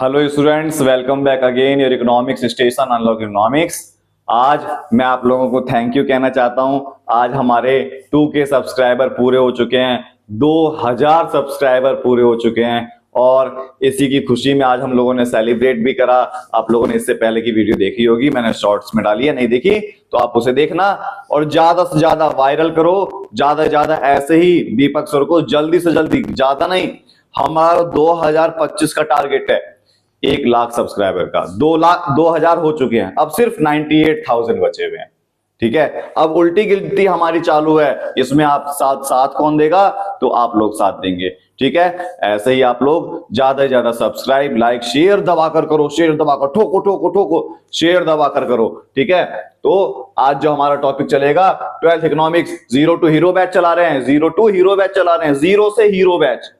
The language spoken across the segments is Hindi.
Hello students, welcome back again your economics station unlock economics. आज मैं आप लोगों को थैंक यू कहना चाहता हूं। आज हमारे 2K सब्सक्राइबर पूरे हो चुके हैं, 2000 सब्सक्राइबर पूरे हो चुके हैं और इसी की खुशी में आज हम लोगों ने सेलिब्रेट भी करा। आप लोगों ने इससे पहले की वीडियो देखी होगी, मैंने शॉर्ट्स में डाली है, नहीं देखी तो आप उसे देखना और ज्यादा से ज्यादा वायरल करो। ज्यादा से ज्यादा ऐसे ही दीपक सर को जल्दी से जल्दी, ज्यादा नहीं, हमारा 2025 का टारगेट है 1 लाख सब्सक्राइबर का। 2000 हो चुके हैं, अब सिर्फ 98,000 बचे हुए हैं। ठीक है, अब उल्टी गिनती हमारी चालू है। इसमें आप साथ कौन देगा? तो आप लोग साथ देंगे। ठीक है, ऐसे ही आप लोग ज्यादा से ज्यादा सब्सक्राइब, लाइक, शेयर दबाकर करो, शेयर दबाकर ठोको ठोको ठोको, शेयर दबाकर करो। ठीक है, तो आज जो हमारा टॉपिक चलेगा 12th economics, zero to hero batch चला रहे हैं, जीरो टू हीरो बैच चला रहे हैं, जीरो से हीरो बैच,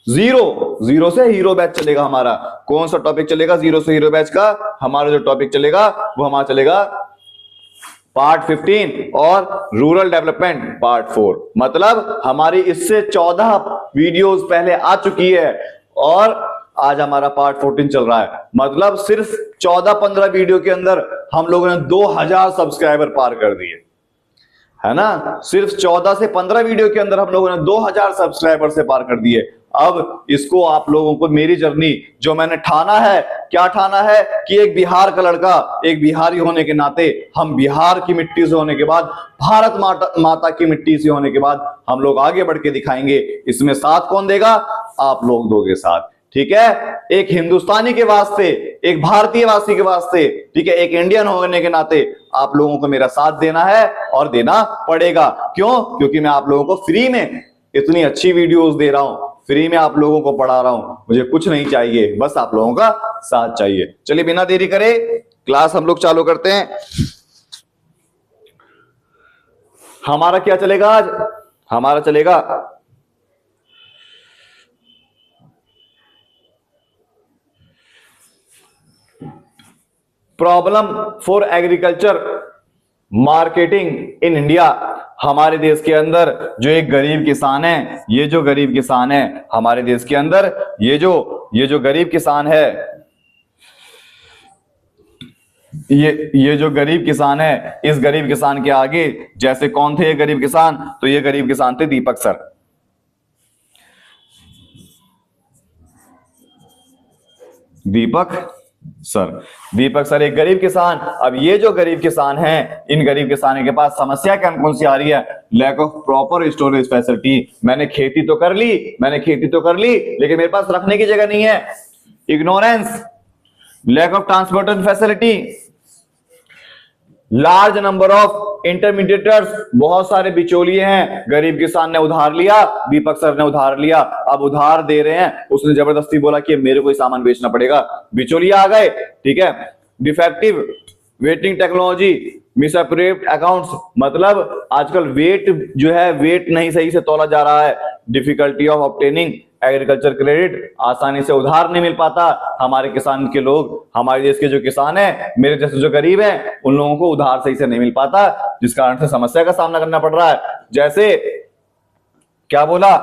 जीरो से हीरो बैच चलेगा हमारा। कौन सा टॉपिक चलेगा जीरो से हीरो बैच का? हमारा जो टॉपिक चलेगा वो हमारा चलेगा पार्ट 15 और रूरल डेवलपमेंट पार्ट 4। मतलब हमारी इससे 14 वीडियोस पहले आ चुकी है और आज हमारा पार्ट 14 चल रहा है। मतलब सिर्फ 14-15 वीडियो के अंदर हम लोगों ने 2000 सब्सक्राइबर पार कर दिए, है ना। सिर्फ 14 से 15 वीडियो के अंदर हम लोगों ने 2000 सब्सक्राइबर से पार कर दिए। अब इसको आप लोगों को मेरी जर्नी जो मैंने ठाना है, क्या ठाना है कि एक बिहार का लड़का, एक बिहारी होने के नाते, हम बिहार की मिट्टी से होने के बाद, भारत माता की मिट्टी से होने के बाद हम लोग आगे बढ़ के दिखाएंगे। इसमें साथ कौन देगा? आप लोग दोगे साथ। ठीक है, एक हिंदुस्तानी के वास्ते, एक भारतीय वासी के वास्ते, ठीक है, एक इंडियन होने के नाते आप लोगों को मेरा साथ देना है और देना पड़ेगा। क्यों? क्योंकि मैं आप लोगों को फ्री में इतनी अच्छी वीडियोस दे रहा हूं, फ्री में आप लोगों को पढ़ा रहा हूं। मुझे कुछ नहीं चाहिए, बस आप लोगों का साथ चाहिए। चलिए बिना देरी करे क्लास हम लोग चालू करते हैं। हमारा क्या चलेगा आज? हमारा चलेगा problem for agriculture marketing in India. हमारे देश के अंदर जो एक गरीब किसान है, ये जो गरीब किसान है हमारे देश के अंदर, ये जो गरीब किसान है, ये जो गरीब किसान है, इस गरीब किसान के आगे जैसे कौन थे ये गरीब किसान? तो ये गरीब किसान थे दीपक सर। दीपक सर एक गरीब किसान। अब ये जो गरीब किसान हैं, इन गरीब किसानों के पास समस्या कौन सी आ रही है? Lack of proper storage facility. मैंने खेती तो कर ली, लेकिन मेरे पास रखने की जगह नहीं है। Ignorance, lack of transportation facility, large number of intermediators, बहुत सारे बिचौलिए हैं। गरीब किसान ने उधार लिया, दीपक सर ने उधार लिया, अब उधार दे रहे हैं, उसने जबरदस्ती बोला कि मेरे को सामान बेचना पड़ेगा, बिचौलिए आ गए। ठीक है, डिफेक्टिव वेटिंग टेक्नोलॉजी, मिसअप्रेप्ड अकाउंट्स, मतलब आजकल वेट जो है, वेट नहीं सही से तोला जा रहा है। Difficulty of obtaining agriculture credit, आसानी से उधार नहीं मिल पाता। हमारे किसान के लोग, हमारे देश के जो किसान हैं, मेरे जैसे जो गरीब हैं, उन लोगों को उधार सही से नहीं मिल पाता, जिस कारण से समस्या का सामना करना पड़ रहा है। जैसे क्या बोला?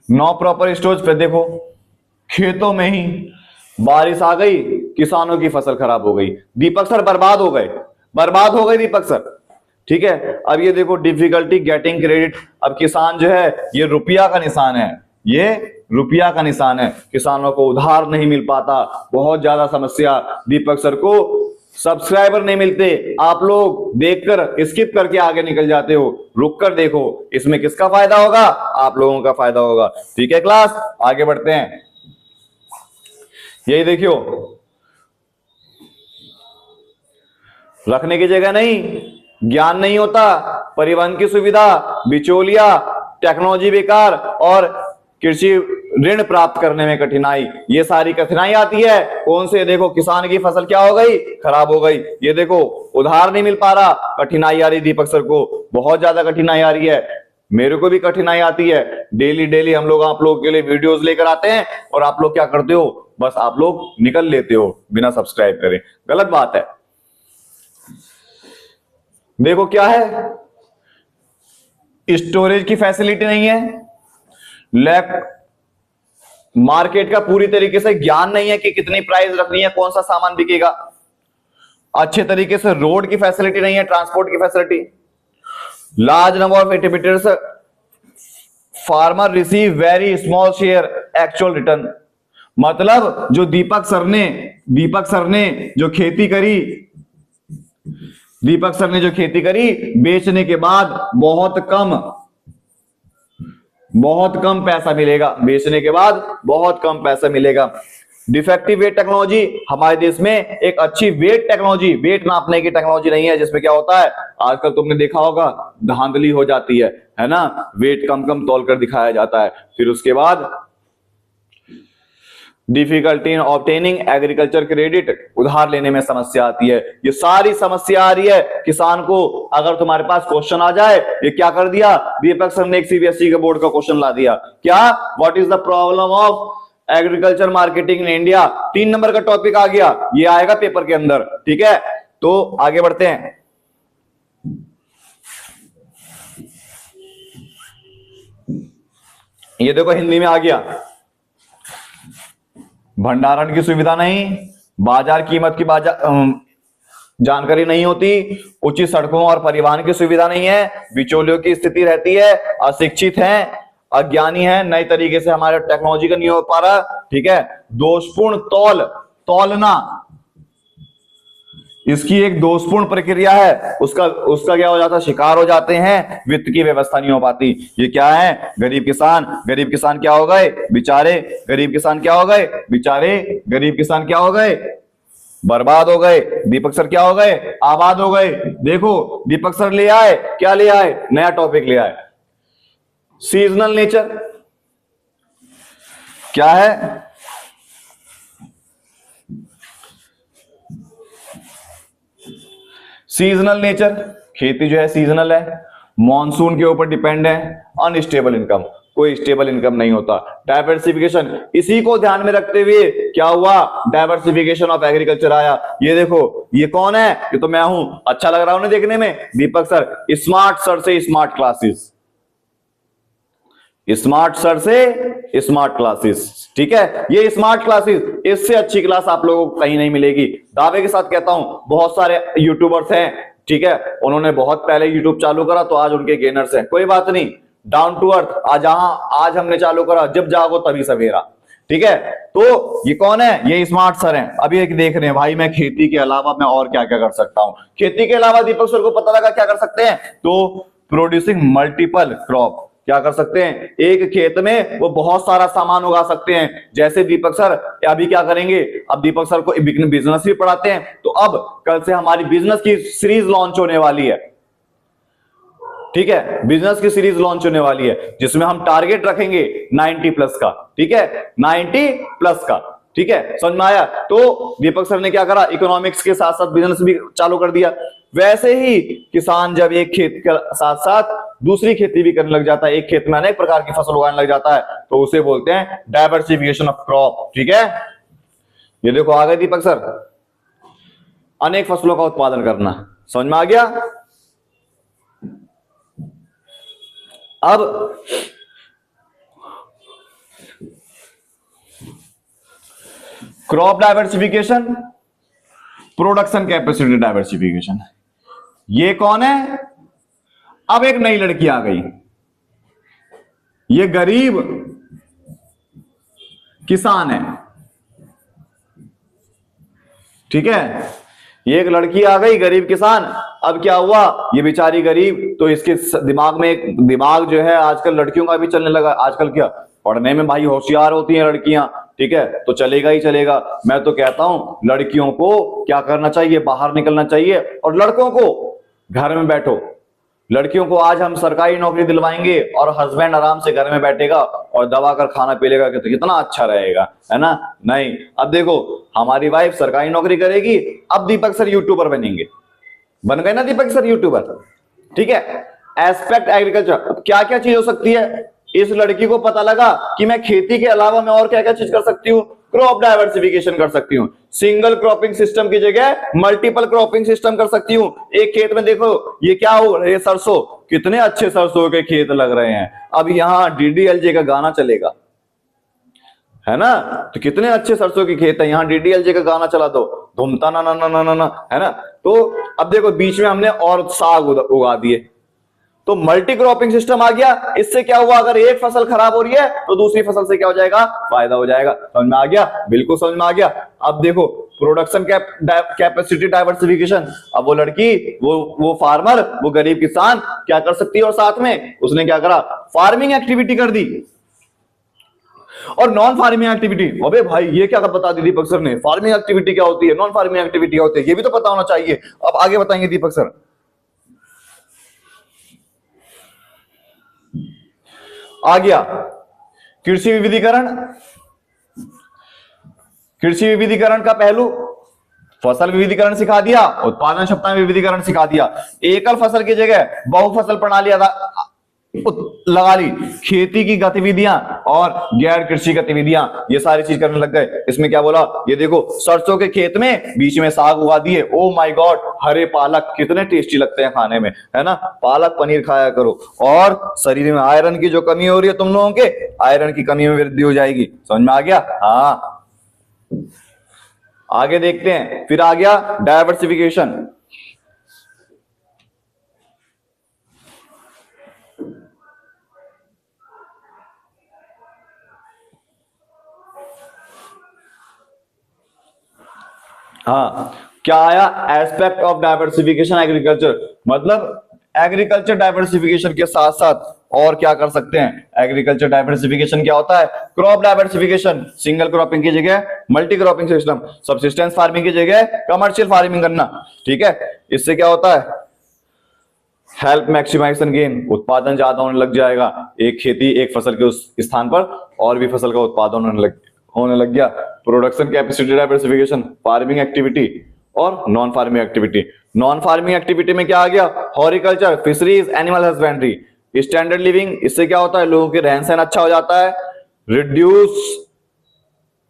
नो प्रॉपर स्टोरेज पे। देखो खेतों में ही बारिश आ गई, किसानों की फसल खराब हो गई, दीपक सर बर्बाद हो गए दीपक सर। ठीक है, अब ये देखो डिफिकल्टी गेटिंग क्रेडिट। अब किसान जो है, ये रुपया का निशान है, किसानों को उधार नहीं मिल पाता, बहुत ज्यादा समस्या। दीपक सर को सब्सक्राइबर नहीं मिलते, आप लोग देखकर स्किप करके आगे निकल जाते हो, रुक कर देखो। इसमें किसका फायदा होगा? आप लोगों का फायदा होगा। ठीक है, क्लास आगे बढ़ते हैं। यही देखियो, रखने की जगह नहीं, ज्ञान नहीं होता, परिवहन की सुविधा, बिचौलिया, टेक्नोलॉजी बेकार और कृषि ऋण प्राप्त करने में कठिनाई, ये सारी कठिनाई आती है। कौन से? देखो किसान की फसल क्या हो गई? खराब हो गई। ये देखो उधार नहीं मिल पा रहा, कठिनाई आ रही दीपक सर को, बहुत ज्यादा कठिनाई आ रही है, मेरे को भी कठिनाई आती है। डेली हम लोग आप लोगों के लिए वीडियोस लेकर आते हैं और आप लोग क्या करते हो? बस आप लोग निकल लेते हो बिना सब्सक्राइब करे, गलत बात है। देखो क्या है, स्टोरेज की फैसिलिटी नहीं है, लैक मार्केट का पूरी तरीके से ज्ञान नहीं है कि कितनी प्राइस रखनी है, कौन सा सामान बिकेगा, अच्छे तरीके से रोड की फैसिलिटी नहीं है, ट्रांसपोर्ट की facility, large number of activities, farmer receive very small share actual return. मतलब जो दीपक सर ने जो खेती करी, दीपक सर ने जो खेती करी, बेचने के बाद बहुत कम पैसा मिलेगा, बेचने के बाद बहुत कम पैसा मिलेगा। डिफेक्टिव वेट टेक्नोलॉजी, हमारे देश में एक अच्छी वेट टेक्नोलॉजी, वेट नापने की टेक्नोलॉजी नहीं है, जिसमें क्या होता है आजकल तुमने देखा होगा धांधली हो जाती है ना, वेट कम कम तौल कर दिखाया जाता है। फिर उसके बाद difficulty in obtaining agriculture credit, उधार लेने में समस्या आती है। ये सारी समस्या आ रही है किसान को। अगर तुम्हारे पास क्वेश्चन आ जाए, ये क्या कर दिया दीपक सर ने, एक सीबीएसई के बोर्ड का क्वेश्चन ला दिया, क्या what is the problem of agriculture marketing in India, 3 number का टॉपिक आ गया, ये आएगा पेपर के अंदर। ठीक है, तो आगे बढ़ते हैं। ये देखो हिंदी में आ गया, भंडारण की सुविधा नहीं, बाजार कीमत की जानकारी नहीं होती, उचित सड़कों और परिवहन की सुविधा नहीं है, बिचौलियों की स्थिति रहती है, अशिक्षित हैं, अज्ञानी है, नए तरीके से हमारे टेक्नोलॉजी का नहीं हो पा रहा। ठीक है, दोषपूर्ण तौलना, इसकी एक दोषपूर्ण प्रक्रिया है, उसका क्या हो जाता है, शिकार हो जाते हैं, वित्त की व्यवस्था नहीं हो पाती। ये क्या है, गरीब किसान क्या हो गए बेचारे, गरीब किसान क्या हो गए बेचारे, गरीब किसान क्या हो गए, बर्बाद हो गए। दीपक सर क्या हो गए, आबाद हो गए। देखो दीपक सर ले आए, क्या ले आए, नया टॉपिक ले आए, सीजनल नेचर। क्या है, सीजनल नेचर, खेती जो है सीजनल है, मॉनसून के ऊपर डिपेंड है, अनस्टेबल इनकम, कोई स्टेबल इनकम नहीं होता। डाइवर्सिफिकेशन, इसी को ध्यान में रखते हुए क्या हुआ, डाइवर्सिफिकेशन ऑफ एग्रीकल्चर आया। ये देखो, ये कौन है, ये तो मैं हूं, अच्छा लग रहा हूं देखने में, दीपक सर, स्मार्ट सर से स्मार्ट क्लासेस, स्मार्ट सर से स्मार्ट क्लासेस। ठीक है, ये स्मार्ट क्लासेस, इससे अच्छी क्लास आप लोगों को कहीं नहीं मिलेगी, दावे के साथ कहता हूं। बहुत सारे यूट्यूबर्स हैं, ठीक है, उन्होंने बहुत पहले यूट्यूब चालू करा तो आज उनके गेनर्स हैं, कोई बात नहीं, डाउन टू अर्थ। आज हमने चालू करा, जब जागो तभी सवेरा। ठीक है, तो ये कौन है, ये स्मार्ट सर हैं। अभी एक देख रहे हैं भाई, मैं खेती के अलावा मैं और क्या क्या कर सकता हूं। खेती के अलावा दीपक सर को पता लगा क्या कर सकते हैं, तो प्रोड्यूसिंग मल्टीपल क्रॉप, क्या कर सकते हैं, एक खेत में वो बहुत सारा सामान उगा सकते हैं। जैसे दीपक सर अभी क्या करेंगे, अब दीपक सर को बिजनेस भी पढ़ाते हैं, तो अब कल से हमारी बिजनेस की सीरीज लॉन्च होने वाली है। ठीक है, बिजनेस की सीरीज लॉन्च होने वाली है, जिसमें हम टारगेट रखेंगे 90 प्लस का। ठीक है, 90 प्लस का। ठीक है, समझ में आया। तो दीपक सर ने क्या करा, इकोनॉमिक्स के साथ साथ बिजनेस भी चालू कर दिया। वैसे ही किसान जब एक खेत के साथ साथ दूसरी खेती भी करने लग जाता है, एक खेत में अनेक प्रकार की फसल उगाने लग जाता है, तो उसे बोलते हैं डाइवर्सिफिकेशन ऑफ क्रॉप। ठीक है, ये देखो आ गए दीपक सर, अनेक फसलों का उत्पादन करना, समझ में आ गया। अब crop diversification, production capacity diversification, ये कौन है, अब एक नई लड़की आ गई, ये गरीब किसान है। ठीक है, ये एक लड़की आ गई, गरीब किसान। अब क्या हुआ, ये बेचारी गरीब, तो इसके दिमाग में एक दिमाग जो है आजकल लड़कियों का भी चलने लगा। आजकल क्या पढ़ने में भाई होशियार होती हैं लड़कियां, ठीक है, तो चलेगा ही चलेगा। मैं तो कहता हूं लड़कियों को क्या करना चाहिए, बाहर निकलना चाहिए, और लड़कों को घर में बैठो। लड़कियों को आज हम सरकारी नौकरी दिलवाएंगे और हस्बैंड आराम से घर में बैठेगा और दबा कर खाना पी लेगा, तो कितना अच्छा रहेगा, है ना। नहीं, अब देखो हमारी वाइफ सरकारी नौकरी करेगी, अब दीपक सर यूट्यूबर बनेंगे, बन गए ना दीपक सर यूट्यूबर। ठीक है, एस्पेक्ट एग्रीकल्चर, क्या क्या चीज हो सकती है, इस लड़की को पता लगा कि मैं खेती के अलावा मैं और क्या क्या चीज कर सकती हूँ, क्रॉप डाइवर्सिफिकेशन कर सकती हूँ, सिंगल क्रॉपिंग सिस्टम की जगह मल्टीपल क्रॉपिंग सिस्टम कर सकती हूँ। एक खेत में देखो ये क्या हो रहा है, सरसों, कितने अच्छे सरसों के खेत लग रहे हैं। अब यहाँ डीडीएलजे का गाना चलेगा, है ना। तो कितने अच्छे सरसों के खेत है, यहाँ डीडीएलजे का गाना चला दो, धूमता ना ना ना ना ना ना, है ना। तो अब देखो बीच में हमने और साग उगा दिए, तो मल्टी क्रॉपिंग सिस्टम आ गया। इससे क्या हुआ, अगर एक फसल खराब हो रही है तो दूसरी फसल से क्या हो जाएगा, फायदा हो जाएगा। समझ में आ गया, बिल्कुल समझ में आ गया। अब देखो प्रोडक्शन कैपेसिटी डाइवर्सिफिकेशन। अब वो लड़की, वो फार्मर, वो गरीब किसान क्या कर सकती है, और साथ में उसने क्या करा, फार्मिंग एक्टिविटी कर दी। और नॉन फार्मिंग एक्टिविटी, अबे भाई ये क्या बता दी दीपक सर ने, फार्मिंग एक्टिविटी क्या होती है, नॉन फार्मिंग एक्टिविटी क्या होती है, ये भी तो पता होना चाहिए। अब आगे बताएंगे दीपक सर। आ गया कृषि विविधीकरण। कृषि विविधीकरण का पहलू, फसल विविधीकरण सिखा दिया, उत्पादन क्षमता में विविधीकरण सिखा दिया, एकल फसल की जगह बहुफसल प्रणाली लगा ली, खेती की गतिविधियां और गैर कृषि गतिविधियां, ये सारी चीज करने लग गए। इसमें क्या बोला, ये देखो सरसों के खेत में बीच में साग उगा दिए। ओ माय गॉड, हरे पालक कितने टेस्टी लगते हैं खाने में, है ना। पालक पनीर खाया करो, और शरीर में आयरन की जो कमी हो रही है तुम लोगों के, आयरन की कमी में वृद्धि हो जाएगी। समझ में आ गया। हाँ आगे देखते हैं। फिर आ गया डायवर्सिफिकेशन। हाँ क्या आया, एस्पेक्ट ऑफ डाइवर्सिफिकेशन एग्रीकल्चर, मतलब एग्रीकल्चर डाइवर्सिफिकेशन के साथ साथ और क्या कर सकते हैं। एग्रीकल्चर डाइवर्सिफिकेशन क्या होता है, क्रॉप डाइवर्सिफिकेशन, सिंगल क्रॉपिंग की जगह multi cropping system, subsistence farming की जगह कमर्शियल फार्मिंग करना। ठीक है, इससे क्या होता है, हेल्प मैक्सिमाइजेशन गेन, उत्पादन ज्यादा होने लग जाएगा। एक खेती, एक फसल के उस स्थान पर और भी फसल का उत्पादन होने लग गया। Production capacity diversification, farming activity और non farming activity. Non farming activity में क्या आ गया, horticulture, fisheries, animal husbandry, standard living. इससे क्या होता है, लोगों के रहन सहन अच्छा हो जाता है। रिड्यूस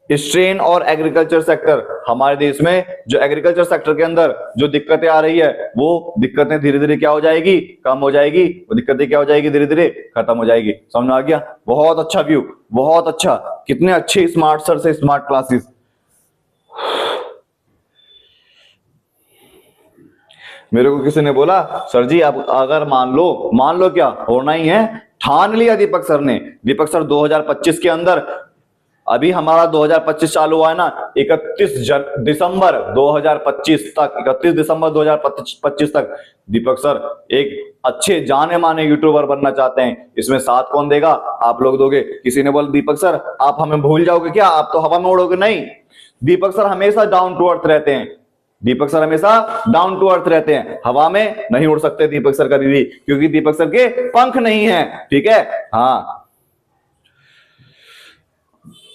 स्ट्रेन और एग्रीकल्चर सेक्टर, हमारे देश में जो एग्रीकल्चर सेक्टर के अंदर जो दिक्कतें आ रही है, वो दिक्कतें धीरे धीरे क्या हो जाएगी, कम हो जाएगी। वो दिक्कतें क्या हो जाएगी, धीरे धीरे खत्म हो जाएगी। समझ में आ गया। बहुत अच्छा व्यू, बहुत अच्छा। कितने अच्छे स्मार्ट सर से स्मार्ट क्लासेस। मेरे को किसी ने बोला, सर जी आप अगर मान लो क्या होना ही है, ठान लिया दीपक सर ने। दीपक सर 2025 के अंदर, अभी हमारा 2025 चालू हुआ है ना, 31 दिसंबर 2025 तक, 31 दिसंबर 2025 तक दीपक सर एक अच्छे जाने माने यूट्यूबर बनना चाहते हैं। इसमें साथ कौन देगा, आप लोग दोगे। किसी ने बोला दीपक सर आप हमें भूल जाओगे क्या, आप तो हवा में उड़ोगे। नहीं, दीपक सर हमेशा डाउन टू अर्थ रहते हैं। दीपक सर हमेशा डाउन टू अर्थ रहते हैं, हवा में नहीं उड़ सकते दीपक सर कभी भी, क्योंकि दीपक सर के पंख नहीं है। ठीक है। हाँ,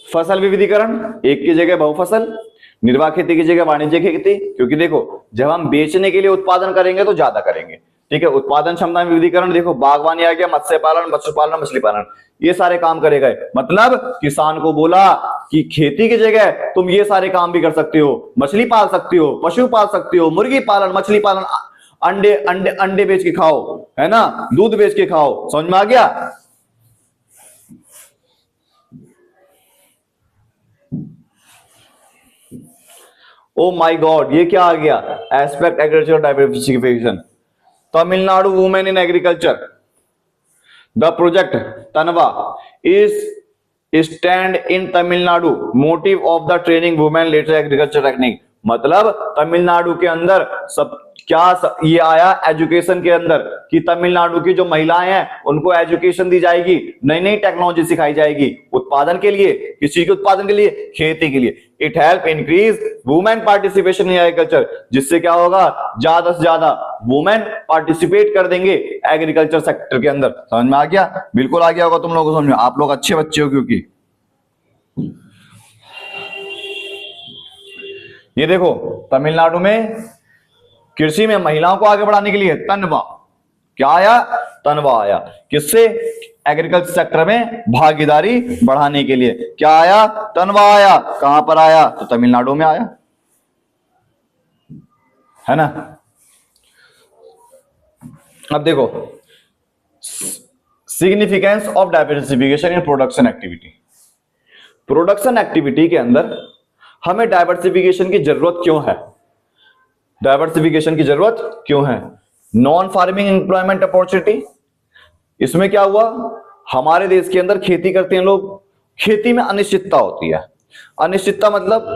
फसल विविधीकरण, एक की जगह बहुफसल, निर्वाह खेती की जगह वाणिज्य खेती। क्योंकि देखो जब हम बेचने के लिए उत्पादन करेंगे तो ज्यादा करेंगे। ठीक है, उत्पादन क्षमता में विविधीकरण, देखो बागवानी आ गया, मत्स्य पालन, मत्स्य पालन, मछली पालन, ये सारे काम करे गए। मतलब किसान को बोला कि खेती की जगह तुम ये सारे काम भी कर सकते हो, मछली पाल सकते हो, पशु पाल सकते हो, मुर्गी पालन, मछली पालन, अंडे अंडे अंडे बेच के खाओ, है ना, दूध बेच के खाओ। समझ में आ गया। ओ माय गॉड, ये क्या आ गया, aspect agriculture diversification, Tamil Nadu women in agriculture. The project तनवा is stand in Tamil Nadu, motive of the training women later agriculture technique. मतलब तमिलनाडु के अंदर ये आया एजुकेशन के अंदर कि तमिलनाडु की जो महिलाएं हैं उनको एजुकेशन दी जाएगी, नई नई टेक्नोलॉजी सिखाई जाएगी उत्पादन के लिए। किस चीज के उत्पादन के लिए, खेती के लिए। It help increase women participation in agriculture, जिससे क्या होगा, ज्यादा से ज्यादा वुमेन पार्टिसिपेट कर देंगे एग्रीकल्चर सेक्टर के अंदर। समझ में आ गया, बिल्कुल आ गया होगा तुम लोगों को समझ में, आप लोग अच्छे बच्चे हो। क्योंकि ये देखो तमिलनाडु में कृषि में महिलाओं को आगे बढ़ाने के लिए तनवा, क्या आया, तनवा आया। किससे, एग्रीकल्चर सेक्टर में भागीदारी बढ़ाने के लिए क्या आया, तनवा आया। कहां पर आया, तो तमिलनाडु में आया, है ना। अब देखो significance of diversification in production activity. Production activity के अंदर हमें डाइवर्सिफिकेशन की जरूरत क्यों है? डाइवर्सिफिकेशन की जरूरत क्यों है? नॉन फार्मिंग एम्प्लॉयमेंट अपॉर्चुनिटी, इसमें क्या हुआ, हमारे देश के अंदर खेती करते हैं लोग, खेती में अनिश्चितता होती है। अनिश्चितता मतलब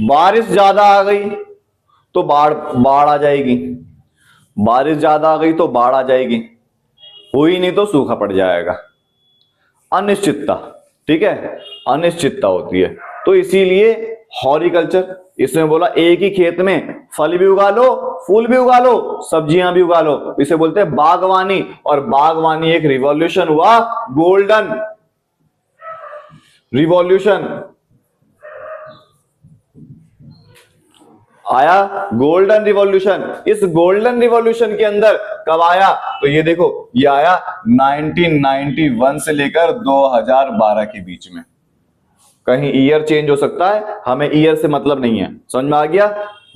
बारिश ज्यादा आ गई तो बाढ़ बाढ़ आ जाएगी, बारिश ज्यादा आ गई तो बाढ़ आ जाएगी, हुई नहीं तो सूखा पड़ जाएगा। अनिश्चितता, ठीक है, अनिश्चितता होती है। तो इसीलिए हॉर्टिकल्चर, इसमें बोला एक ही खेत में फल भी उगा लो, फूल भी उगा लो, सब्जियां भी उगा लो, इसे बोलते हैं बागवानी। और बागवानी एक रिवॉल्यूशन हुआ, गोल्डन रिवॉल्यूशन आया, गोल्डन रिवॉल्यूशन। इस गोल्डन रिवॉल्यूशन के अंदर कब आया? तो ये देखो, ये आया 1991 से लेकर 2012 के बीच में। कहीं ईयर चेंज हो सकता है, हमें ईयर से मतलब नहीं है। समझ में आ गया?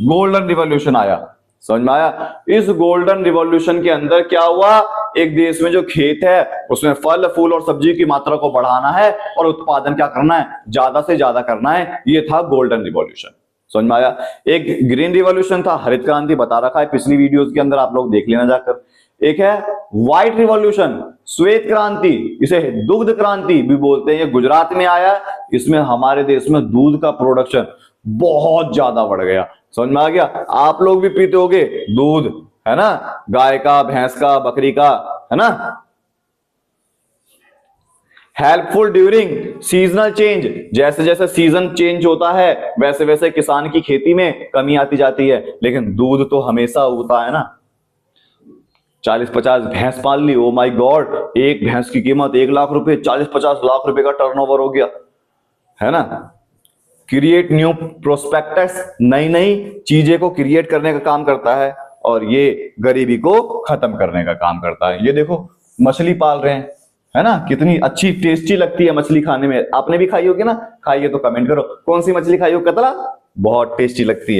गोल्डन रिवॉल्यूशन आया, समझ में आया? इस गोल्डन रिवॉल्यूशन के अंदर क्या हुआ, एक देश में जो खेत है उसमें फल फूल और सब्जी की मात्रा को बढ़ाना है और उत्पादन क्या करना है, ज्यादा से ज्यादा करना है। ये था गोल्डन रिवॉल्यूशन। समझ में आया? एक ग्रीन रिवॉल्यूशन था, हरित क्रांति बता रखा है पिछली वीडियोस के अंदर, आप लोग देख लेना जाकर। एक है व्हाइट रिवॉल्यूशन, श्वेत क्रांति, इसे दुग्ध क्रांति भी बोलते हैं। ये गुजरात में आया, इसमें हमारे देश में दूध का प्रोडक्शन बहुत ज्यादा बढ़ गया। समझ में आ गया? आप लोग भी पीते होगे दूध, है ना, गाय का, भैंस का, बकरी का, है ना। हेल्पफुल ड्यूरिंग सीजनल चेंज, जैसे जैसे सीजन चेंज होता है वैसे वैसे किसान की खेती में कमी आती जाती है, लेकिन दूध तो हमेशा होता है ना। 40-50 भैंस पाल ली, ओ माय गॉड, एक भैंस की कीमत 1 लाख रुपए, 40-50 लाख रुपए का टर्नओवर हो गया, है ना। क्रिएट न्यू प्रोस्पेक्टस, नई नई चीजें को क्रिएट करने का काम करता है, और ये गरीबी को खत्म करने का काम करता है। ये देखो मछली पाल रहे हैं, है ना, कितनी अच्छी टेस्टी लगती है मछली खाने में। आपने भी खाई होगी ना, खाइए तो कमेंट करो कौन सी मछली खाई हो। कतला बहुत टेस्टी लगती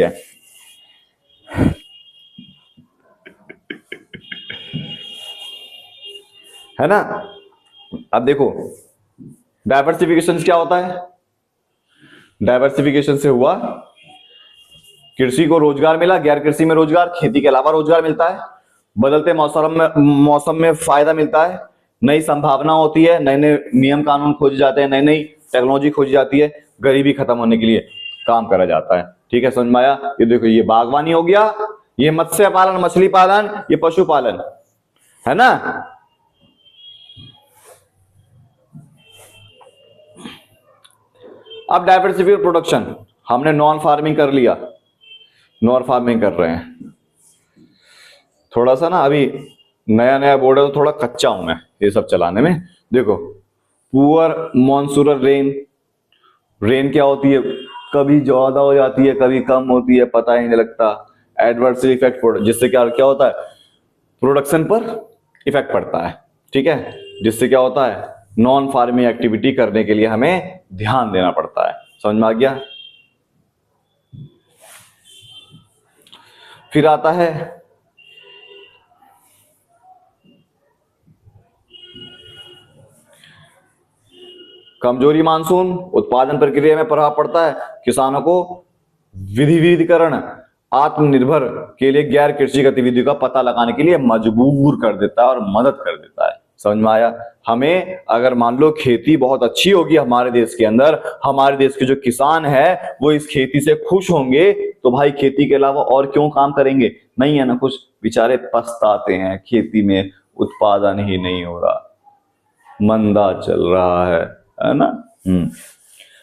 है ना। अब देखो डाइवर्सिफिकेशन क्या होता है। डाइवर्सिफिकेशन से हुआ, कृषि को रोजगार मिला, गैर कृषि में रोजगार, खेती के अलावा रोजगार मिलता है, बदलते मौसम में फायदा मिलता है, नई संभावना होती है, नए नए नियम कानून खोजे जाते हैं, नई नई टेक्नोलॉजी खोजी जाती है, गरीबी खत्म होने के लिए काम करा जाता है। ठीक है, समझ में आया? ये देखो, ये बागवानी हो गया, ये मत्स्य पालन, मछली पालन, ये पशुपालन, है ना। अब डाइवर्सिफाइड प्रोडक्शन, हमने नॉन फार्मिंग कर लिया, नॉन फार्मिंग कर रहे हैं। थोड़ा सा ना अभी नया नया बोर्ड है तो थोड़ा कच्चा हूं मैं ये सब चलाने में। देखो, पुअर मॉनसूरल रेन, रेन क्या होती है, कभी ज्यादा हो जाती है, कभी कम होती है, पता ही नहीं लगता। एडवर्स इफेक्ट, जिससे क्या क्या होता है, प्रोडक्शन पर इफेक्ट पड़ता है। ठीक है, जिससे क्या होता है, नॉन फार्मिंग एक्टिविटी करने के लिए हमें ध्यान देना पड़ता है। समझ में आ गया? फिर आता है कमजोरी मानसून, उत्पादन प्रक्रिया में प्रभाव पड़ता है, किसानों को विविधीकरण, आत्मनिर्भर के लिए गैर कृषि गतिविधियों का पता लगाने के लिए मजबूर कर देता है और मदद कर देता है। समझ में आया? हमें अगर मान लो खेती बहुत अच्छी होगी हमारे देश के अंदर, हमारे देश के जो किसान है वो इस खेती से खुश होंगे, तो भाई खेती के अलावा और क्यों काम करेंगे? नहीं है ना, कुछ बेचारे पछताते हैं, खेती में उत्पादन ही नहीं हो रहा, मंदा चल रहा है ना।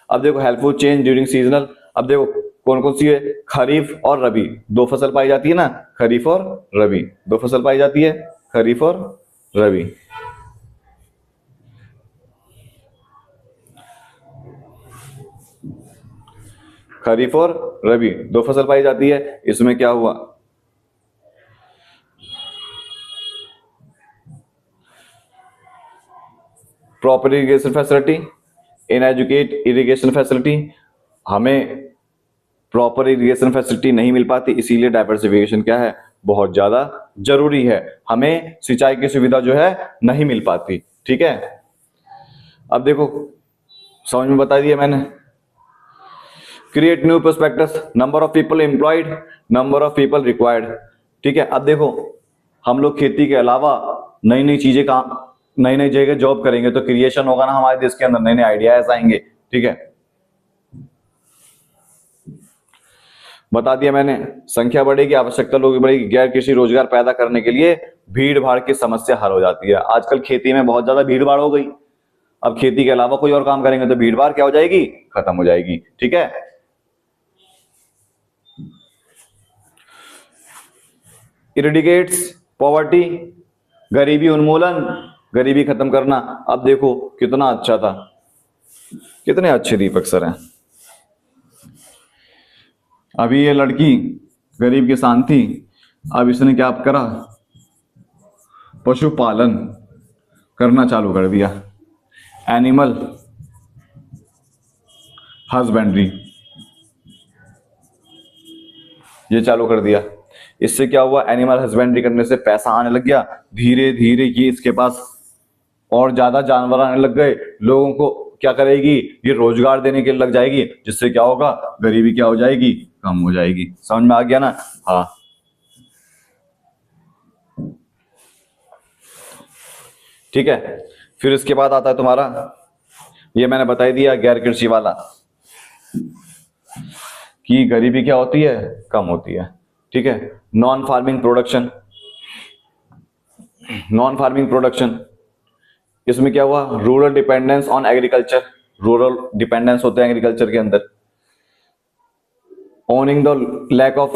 अब देखो हेल्पफुल चेंज ड्यूरिंग सीजनल, अब देखो कौन कौन सी है, खरीफ और रबी, 2 फसल पाई जाती है ना, खरीफ और रबी 2 फसल पाई जाती है, खरीफ और रबी। खरीफ और रबी 2 फसल पाई जाती है। इसमें क्या हुआ, proper irrigation facility, inadequate irrigation facility, हमें प्रॉपर इरिगेशन फैसिलिटी नहीं मिल पाती, इसीलिए डाइवर्सिफिकेशन क्या है, बहुत ज्यादा जरूरी है। हमें सिंचाई की सुविधा जो है नहीं मिल पाती। ठीक है, अब देखो समझ में बता दिया मैंने। Create new prospectus, number of people employed, number of people required. ठीक है, अब देखो हम लोग खेती के अलावा नई नई चीजें काम, नई नई जगह जॉब करेंगे तो क्रिएशन होगा ना हमारे देश के अंदर, नए नए आइडियाज आएंगे। ठीक है, बता दिया मैंने। संख्या बढ़ेगी, आवश्यकता लोगों की बढ़ेगी, गैर कृषि रोजगार पैदा करने के लिए भीड़ भाड़ की समस्या हल हो जाती है। आजकल खेती में बहुत ज्यादा भीड़ भाड़ हो गई, अब खेती के अलावा कोई और काम करेंगे तो भीड़ भाड़ क्या हो जाएगी, खत्म हो जाएगी। ठीक है, इरेडिकेट्स पॉवर्टी, गरीबी उन्मूलन, गरीबी खत्म करना। अब देखो कितना अच्छा था, कितने अच्छे दीपक सर हैं। अभी ये लड़की गरीब किसान थी, अब इसने क्या करा, पशुपालन करना चालू कर दिया, एनिमल हस्बेंड्री ये चालू कर दिया। इससे क्या हुआ, एनिमल हस्बेंड्री करने से पैसा आने लग गया, धीरे धीरे ये इसके पास और ज्यादा जानवर आने लग गए। लोगों को क्या करेगी, ये रोजगार देने के लिए लग जाएगी, जिससे क्या होगा, गरीबी क्या हो जाएगी, कम हो जाएगी। समझ में आ गया ना? हाँ, ठीक है। फिर इसके बाद आता है तुम्हारा, ये मैंने बता ही दिया गैर कृषि वाला, कि गरीबी क्या होती है, कम होती है। ठीक है, non farming production, non farming production, इसमें क्या हुआ, rural dependence on agriculture, rural dependence होते हैं एग्रीकल्चर के अंदर। Owing the lack of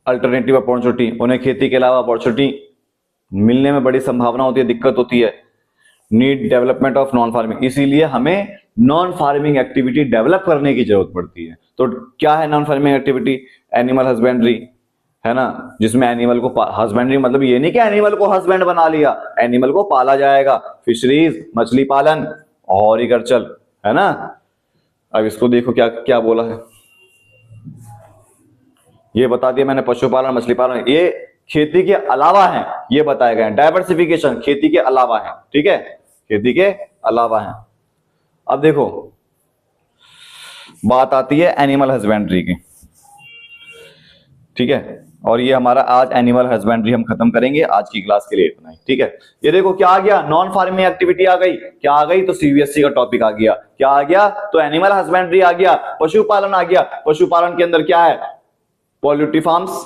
alternative opportunity, उन्हें खेती के अलावा अपॉर्चुनिटी मिलने में बड़ी संभावना होती है, दिक्कत होती है। Need development of non farming, इसीलिए हमें नॉन फार्मिंग एक्टिविटी डेवलप करने की जरूरत पड़ती है। तो क्या है non farming activity, animal husbandry है ना, जिसमें एनिमल को हस्बेंड्री मतलब ये नहीं कि एनिमल को हस्बैंड बना लिया, एनिमल को पाला जाएगा, फिशरीज मछली पालन, हॉरिकल्चर है ना। अब इसको देखो क्या क्या बोला है, ये बता दिया मैंने, पशुपालन मछली पालन ये खेती के अलावा है, ये बताए गए हैं। डाइवर्सिफिकेशन खेती के अलावा है, ठीक है, खेती के अलावा है। अब देखो बात आती है एनिमल हस्बेंड्री की, ठीक है, और ये हमारा आज एनिमल हस्बेंड्री हम खत्म करेंगे। आज की क्लास के लिए इतना ही, ठीक है। ये देखो क्या आ गया, नॉन फार्मिंग एक्टिविटी आ गई, क्या आ गई, तो सीबीएसई का टॉपिक आ गया, क्या आ गया, तो एनिमल हस्बेंड्री आ गया, पशुपालन आ गया। पशुपालन के अंदर क्या है, पोल्ट्री फार्म्स,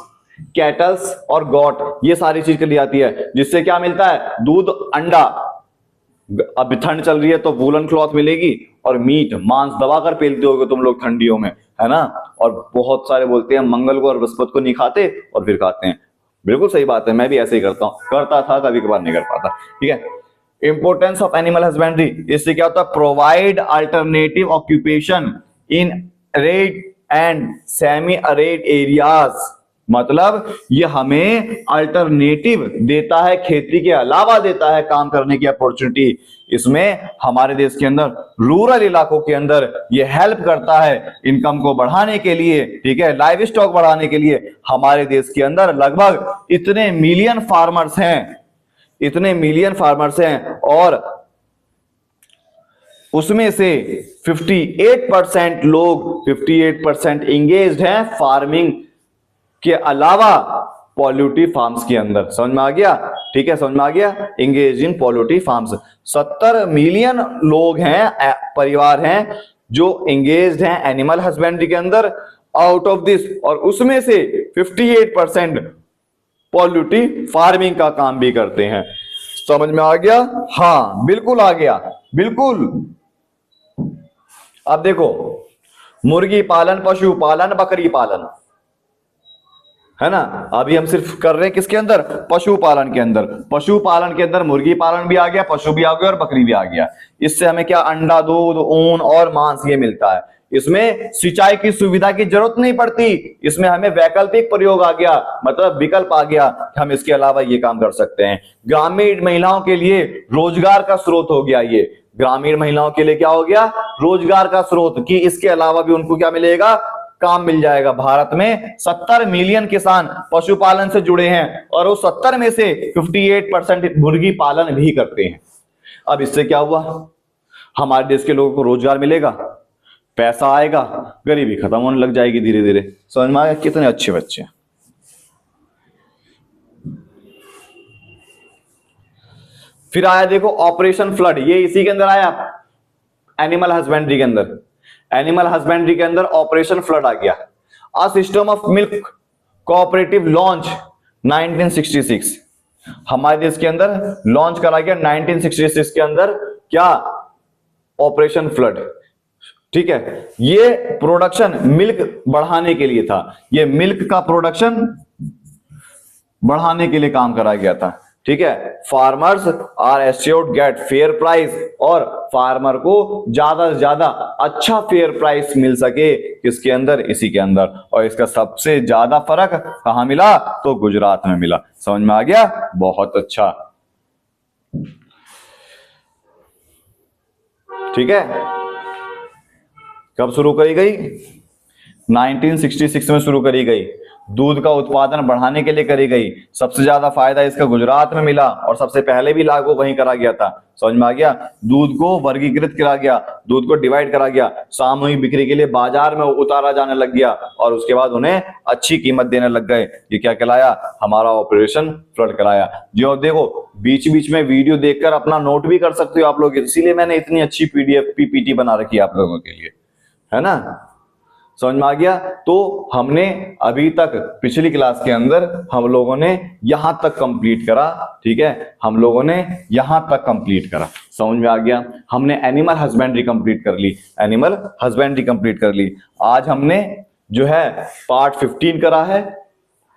कैटल्स और गॉट, ये सारी चीज के लिए आती है, जिससे क्या मिलता है, दूध, अंडा। अब ठंड चल रही है तो वूलन क्लॉथ मिलेगी, और मीट मांस दबा कर पेलते होगे तुम लोग ठंडियों में, है ना। और बहुत सारे बोलते हैं मंगल को और बृहस्पति को नहीं खाते और फिर खाते हैं, बिल्कुल सही बात है, मैं भी ऐसे ही करता हूं, करता था, कभी कभार नहीं कर पाता, ठीक है। इंपोर्टेंस ऑफ एनिमल हस्बेंड्री, इससे क्या होता है, provide alternative occupation in arid and semi arid areas, मतलब ये हमें अल्टरनेटिव देता है, खेती के अलावा देता है काम करने की अपॉर्चुनिटी। इसमें हमारे देश के अंदर रूरल इलाकों के अंदर ये हेल्प करता है इनकम को बढ़ाने के लिए, ठीक है, लाइव स्टॉक बढ़ाने के लिए। हमारे देश के अंदर लगभग इतने मिलियन फार्मर्स हैं, इतने मिलियन फार्मर्स हैं, और उसमें से 58% लोग 58% एंगेज्ड हैं फार्मिंग के अलावा पोल्ट्री फार्म्स के अंदर। समझ में आ गया, ठीक है, समझ में आ गया, engage in poultry farms. 70 million लोग हैं, परिवार हैं जो एंगेज्ड हैं एनिमल हस्बेंड्री के अंदर, आउट ऑफ दिस, और उसमें से 58% पोल्ट्री फार्मिंग का काम भी करते हैं। समझ में आ गया? हाँ बिल्कुल आ गया, बिल्कुल। अब देखो मुर्गी पालन, पशु पालन, बकरी पालन, है ना, अभी हम सिर्फ कर रहे हैं किसके अंदर, पशुपालन के अंदर। पशुपालन के अंदर मुर्गी पालन भी आ गया, पशु भी आ गया और बकरी भी आ गया। इससे हमें क्या, अंडा, दूध, ऊन और मांस ये मिलता है। इसमें सिंचाई की सुविधा की जरूरत नहीं पड़ती, इसमें हमें वैकल्पिक प्रयोग आ गया, मतलब विकल्प आ गया, हम इसके अलावा ये काम कर सकते हैं। ग्रामीण महिलाओं के लिए रोजगार का स्रोत हो गया ये, ग्रामीण महिलाओं के लिए क्या हो गया, रोजगार का स्रोत, कि इसके अलावा भी उनको क्या मिलेगा, काम मिल जाएगा। भारत में 70 मिलियन किसान पशुपालन से जुड़े हैं, और उस 70 में से 58% मुर्गी पालन भी करते हैं। अब इससे क्या हुआ, हमारे देश के लोगों को रोजगार मिलेगा, पैसा आएगा, गरीबी खत्म होने लग जाएगी धीरे धीरे। समझ में आ गया? कितने अच्छे बच्चे हैं। फिर आया देखो ऑपरेशन फ्लड, ये इसी के अंदर आया, एनिमल हस्बेंड्री के अंदर। एनिमल हस्बेंड्री के अंदर ऑपरेशन फ्लड आ गया। A system of milk cooperative launch 1966, हमारे देश के अंदर लॉन्च करा गया 1966 के अंदर, क्या? Operation flood. ठीक है, ये प्रोडक्शन मिल्क बढ़ाने के लिए था, ये मिल्क का प्रोडक्शन बढ़ाने के लिए काम करा गया था। ठीक है, farmers are assured get fair price, और फार्मर को ज्यादा से ज्यादा अच्छा फेयर प्राइस मिल सके, किसके अंदर? इसी के अंदर। और इसका सबसे ज्यादा फर्क कहां मिला? तो गुजरात में मिला। समझ में आ गया? बहुत अच्छा। ठीक है, कब शुरू करी गई? 1966 में शुरू करी गई। दूध का उत्पादन बढ़ाने के लिए करी गई। सबसे ज्यादा फायदा इसका गुजरात में मिला, और सबसे पहले भी लागू वहीं करा गया था। समझ में आ गया? दूध को वर्गीकृत करा गया, दूध को डिवाइड करा गया, सामूहिक बिक्री के लिए बाजार में उतारा जाने लग गया, और उसके बाद उन्हें अच्छी कीमत देने लग गए। ये क्या कहलाया? हमारा ऑपरेशन फ्लड कराया। जो देखो बीच बीच में वीडियो देखकर अपना नोट भी कर सकते हो आप लोग, इसीलिए मैंने इतनी अच्छी पीडीएफ पीपीटी बना रखी है आप लोगों के लिए, है ना? समझ में आ गया? तो हमने अभी तक पिछली क्लास के अंदर हम लोगों ने यहां तक कंप्लीट करा। ठीक है, हम लोगों ने यहां तक कंप्लीट करा। समझ में आ गया? हमने एनिमल हस्बेंड्री कंप्लीट कर ली, एनिमल हस्बेंड्री कंप्लीट कर ली। आज हमने जो है पार्ट 15 करा है।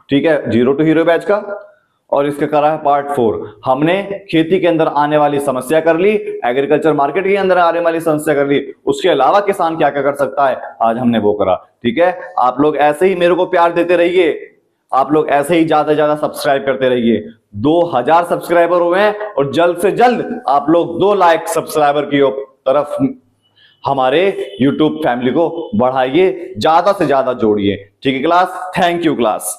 ठीक है, जीरो टू हीरो बैच का, और इसका करा है पार्ट 4। हमने खेती के अंदर आने वाली समस्या कर ली, एग्रीकल्चर मार्केट के अंदर आने वाली समस्या कर ली, उसके अलावा किसान क्या क्या कर सकता है, आज हमने वो करा। ठीक है, आप लोग ऐसे ही मेरे को प्यार देते रहिए, आप लोग ऐसे ही ज्यादा से ज्यादा सब्सक्राइब करते रहिए। 2000 सब्सक्राइबर हुए हैं, और जल्द से जल्द आप लोग 2 लाख सब्सक्राइबर की तरफ हमारे यूट्यूब फैमिली को बढ़ाइए, ज्यादा से ज्यादा जोड़िए। ठीक है क्लास? Thank you class.